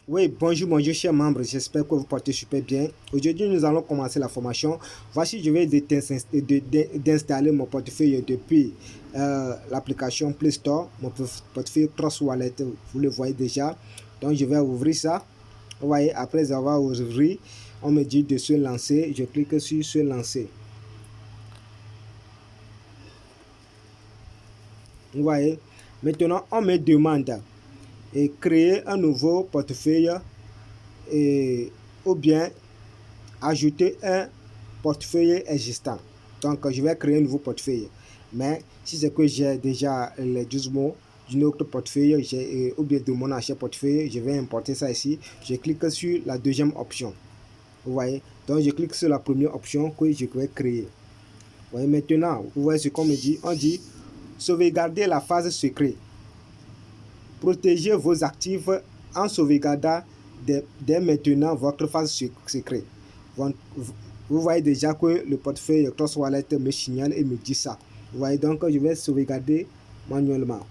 Oui, bonjour chers membres, j'espère que vous portez super bien. Aujourd'hui, nous allons commencer la formation. Voici, je vais d'installer mon portefeuille depuis l'application Play Store, mon portefeuille Trust Wallet, vous le voyez déjà. Donc, je vais ouvrir ça. Vous voyez, après avoir ouvert, on me dit de se lancer. Je clique sur se lancer. Vous voyez, maintenant, on me demande de créer un nouveau portefeuille ou bien ajouter un portefeuille existant. Donc, je vais créer un nouveau portefeuille. Mais si c'est que j'ai déjà les 12 mots d'une autre portefeuille ou bien de mon ancien portefeuille, je vais importer ça ici. Je clique sur la deuxième option. Vous voyez? Donc, je clique sur la première option que je vais créer. Vous voyez, maintenant, vous voyez ce qu'on me dit. On dit sauvegarder la phase secrète. Protégez vos actifs en sauvegardant dès maintenant votre phase secrète. Vous voyez déjà que le portefeuille Trust Wallet me signale et me dit ça. Vous voyez, donc je vais sauvegarder manuellement.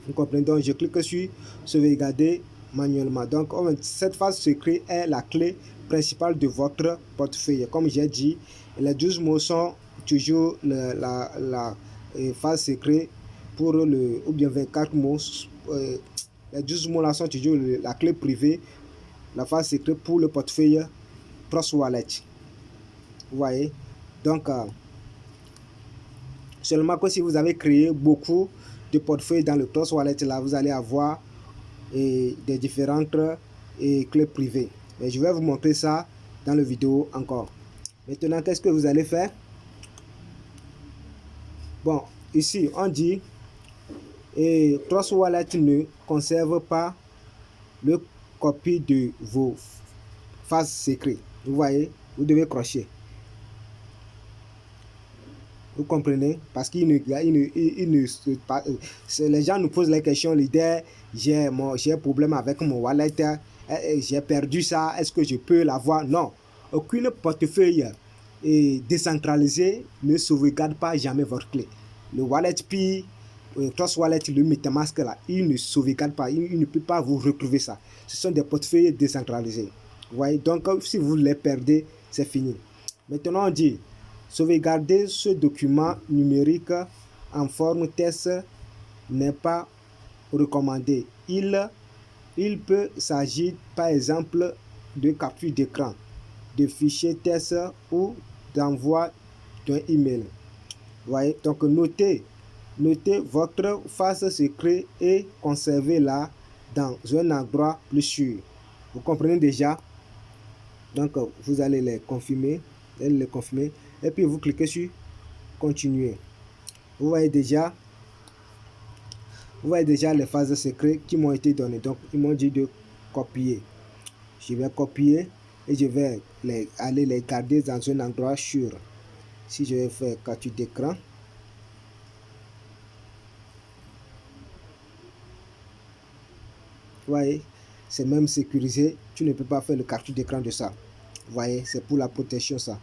Vous comprenez? Donc je clique sur sauvegarder manuellement. Donc cette phase secrète est la clé principale de votre portefeuille. Comme j'ai dit, les 12 mots sont toujours la phase secrète pour ou bien 24 mots. Les 12 mots là sont toujours la clé privée, la phase secrète pour le portefeuille Trust Wallet. Vous voyez, donc seulement que si vous avez créé beaucoup de portefeuilles dans le Trust Wallet, là vous allez avoir des différentes clés privées. Mais je vais vous montrer ça dans la vidéo encore. Maintenant, qu'est-ce que vous allez faire? Bon, ici on dit Trust Wallet ne conserve pas le copie de vos phases secrètes. Vous voyez, vous devez crocher. Vous comprenez? Parce qu'il les gens nous posent la question, leader, j'ai un problème avec mon wallet, j'ai perdu ça, est-ce que je peux l'avoir? Non, aucune portefeuille décentralisé ne sauvegarde pas jamais votre clé. Le wallet Pi, Trust Wallet, le MetaMask là, il ne sauvegarde pas, il ne peut pas vous retrouver ça. Ce sont des portefeuilles décentralisés. Vous voyez, donc si vous les perdez, c'est fini. Maintenant on dit sauvegarder ce document numérique en forme test n'est pas recommandé. Il peut s'agir par exemple de capture d'écran, de fichiers test ou d'envoi d'un email. Vous voyez, donc notez votre phase secrète et conservez-la dans un endroit plus sûr. Vous comprenez déjà? Donc vous allez les confirmer, et puis vous cliquez sur continuer. Vous voyez déjà les phases secrètes qui m'ont été données. Donc ils m'ont dit de copier. Je vais copier et je vais aller les garder dans un endroit sûr. Si je vais faire capture d'écran, vous voyez, c'est même sécurisé. Tu ne peux pas faire le capture d'écran de ça. Vous voyez, c'est pour la protection ça.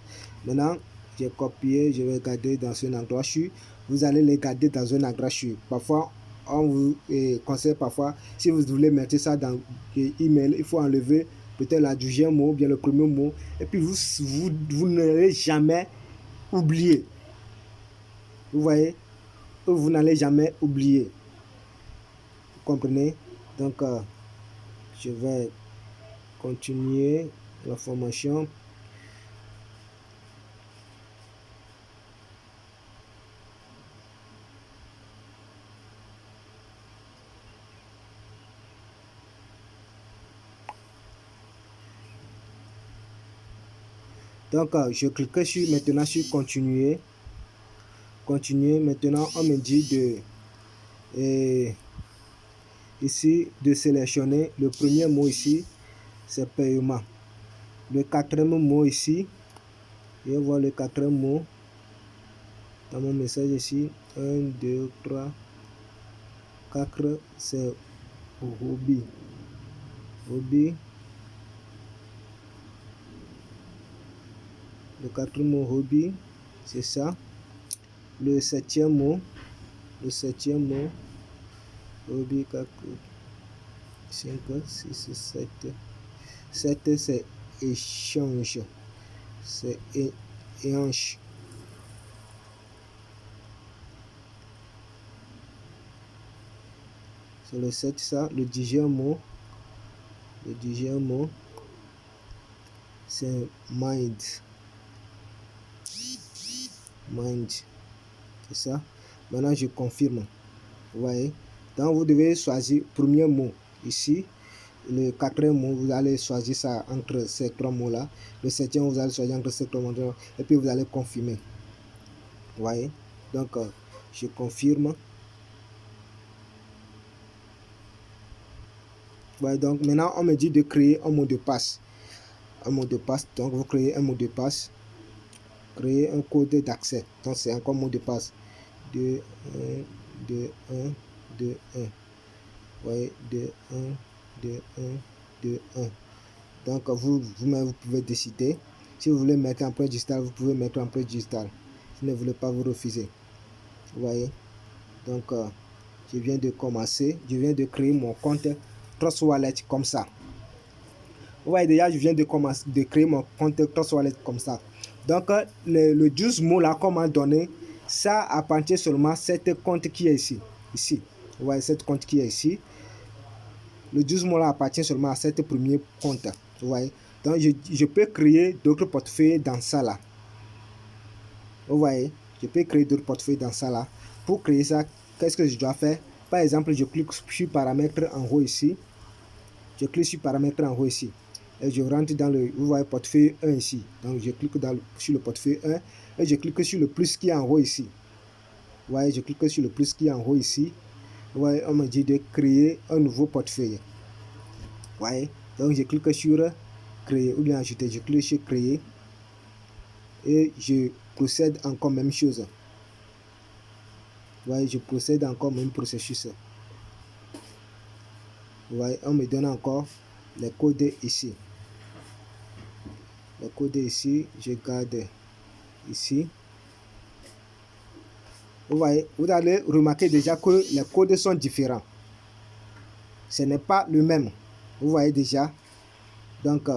Maintenant, j'ai copié, je vais garder dans un endroit sûr. Vous allez les garder dans un endroit sûr. Parfois, on vous conseille parfois, si vous voulez mettre ça dans email, il faut enlever peut-être la deuxième mot, bien le premier mot, et puis vous n'allez jamais oublier. Vous voyez, vous n'allez jamais oublier. Vous comprenez? Donc, je vais continuer la formation. Donc, je clique sur maintenant sur continuer. Continuer. Maintenant, on me dit ici de sélectionner le premier mot ici, c'est paiement. Le quatrième mot ici, je vais voir le quatrième mot dans mon message ici. 1, 2, 3, 4, c'est hobby. Hobby. Le quatrième mot hobby, c'est ça. Le septième mot, hobby 4. 5, 6, 7. 7, c'est échange. C'est échange. C'est le 7, ça. Le 10e mot. Le 10e mot, c'est mind. Mind. C'est ça. Maintenant, je confirme. Vous voyez. Donc, vous devez choisir le premier mot ici. Le 4e mot, vous allez choisir ça entre ces 3 mots-là. Le 7e, vous allez choisir entre ces 3 mots-là. Et puis, vous allez confirmer. Vous voyez. Donc, je confirme. Ouais, donc maintenant on me dit de créer un mot de passe. Un mot de passe. Donc vous créez un mot de passe. Créer un code d'accès. Donc c'est encore un mot de passe. 2, 1, 2, 1, 2, 1. Ouais, 2, 1, 2, 1, 2, 1. Donc vous-même vous pouvez décider. Si vous voulez mettre un empreinte digitale, vous pouvez mettre un empreinte digitale. Si vous ne voulez pas, vous refusez. Vous voyez. Donc je viens de commencer. Je viens de créer mon compte Trust Wallet comme ça. Vous voyez déjà, je viens de créer mon compte Trust Wallet comme ça. Donc, le 12 mots là qu'on m'a donné, ça appartient seulement à cette compte qui est ici. Ici. Vous voyez, cette compte qui est ici. Le 12 mots là appartient seulement à cette premier compte. Vous voyez. Donc, je peux créer d'autres portefeuilles dans ça là. Vous voyez, je peux créer d'autres portefeuilles dans ça là. Pour créer ça, qu'est-ce que je dois faire? Par exemple, je clique sur paramètres en haut ici. Je clique sur paramètres en haut ici. Et je rentre dans le, vous voyez, portefeuille 1 ici. Donc je clique sur le portefeuille 1 et je clique sur le plus qui est en haut ici. Vous voyez, je clique sur le plus qui est en haut ici. Vous voyez, on me dit de créer un nouveau portefeuille. Vous voyez, donc je clique sur créer ou bien ajouter. Je clique sur créer et je procède encore même chose. Vous voyez, je procède encore même processus. Vous voyez, on me donne encore les codes ici. Le code ici, je garde ici. Vous voyez, vous allez remarquer déjà que les codes sont différents. Ce n'est pas le même. Vous voyez déjà. Donc,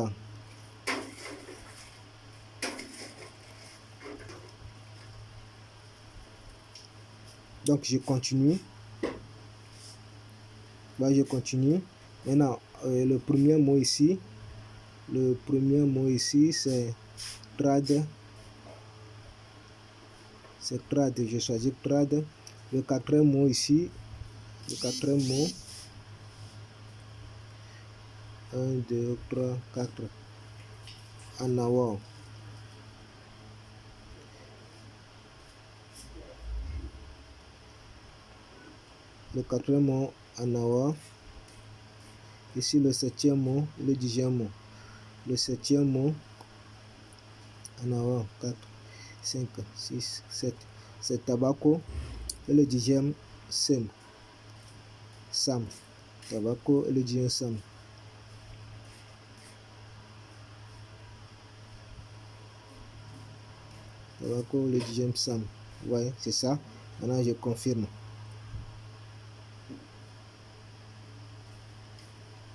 je continue. Là, je continue. Maintenant, le premier mot ici. Le premier mot ici, c'est trad. C'est trad. Je choisis trad. Le quatrième mot ici. Le quatrième mot. 1, 2, 3, 4. En avant. Le quatrième mot en avant. Ici le septième mot, le 10e mot. Le septième mot en avant. 4, 5, 6, 7. C'est Tabaco. Et le 10e, Sam. Sam. Tabaco et le 10e, Sam. Tabaco, le 10e, Sam. Vous voyez, c'est ça. Maintenant, je confirme.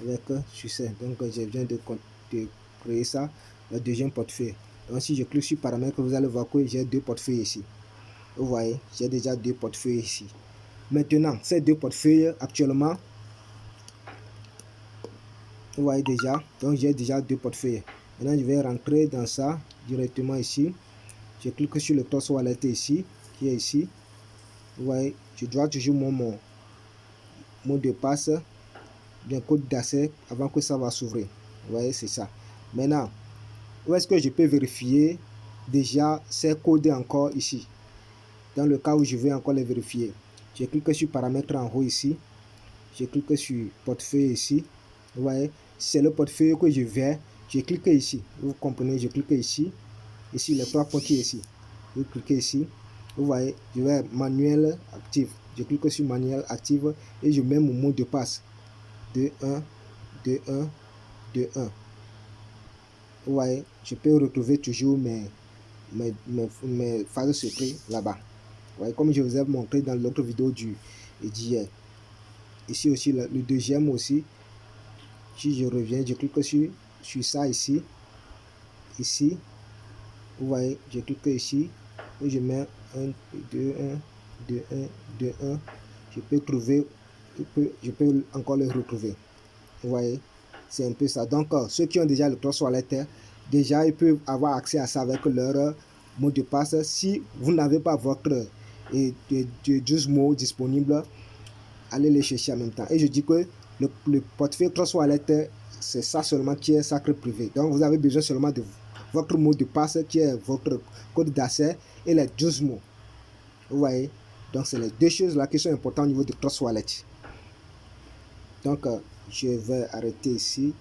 Avec succès. Donc, je viens de créer ça, le deuxième portefeuille. Donc, si je clique sur paramètres, vous allez voir que j'ai 2 portefeuilles ici. Vous voyez, j'ai déjà 2 portefeuilles ici. Maintenant, ces 2 portefeuilles, actuellement, vous voyez déjà, donc j'ai déjà 2 portefeuilles. Maintenant, je vais rentrer dans ça directement ici. Je clique sur le Trust Wallet ici, qui est ici. Vous voyez, je dois toujours mon mot de passe, bien code d'accès avant que ça va s'ouvrir. Vous voyez, c'est ça. Maintenant, où est-ce que je peux vérifier déjà ces codes encore ici? Dans le cas où je veux encore les vérifier, je clique sur paramètres en haut ici. Je clique sur portefeuille ici. Vous voyez, c'est le portefeuille que je veux. Je clique ici. Vous comprenez, je clique ici. Ici, les 3 points qui est ici. Vous cliquez ici. Vous voyez, je vais manuel actif. Je clique sur manuel active et je mets mon mot de passe. 2, 1, 2, 1, 2, 1. Vous voyez, je peux retrouver toujours mes phases secrètes là-bas. Vous voyez, comme je vous ai montré dans l'autre vidéo d'hier. Ici aussi, le deuxième aussi. Si je reviens, je clique sur ça ici. Ici, vous voyez, je clique ici. Et je mets 1, 2, 1, 2, 1, 2, 1. Je peux trouver, je peux encore le retrouver. Vous voyez, c'est un peu ça. Donc, ceux qui ont déjà le Trust Wallet, déjà, ils peuvent avoir accès à ça avec leur mot de passe. Si vous n'avez pas votre 12 mots disponibles, allez les chercher en même temps. Et je dis que le portefeuille Trust Wallet, c'est ça seulement qui est sacré privé. Donc, vous avez besoin seulement de votre mot de passe qui est votre code d'accès et les 12 mots. Vous voyez? Donc, c'est les deux choses là qui sont importantes au niveau de Trust Wallet. Donc, je vais arrêter ici.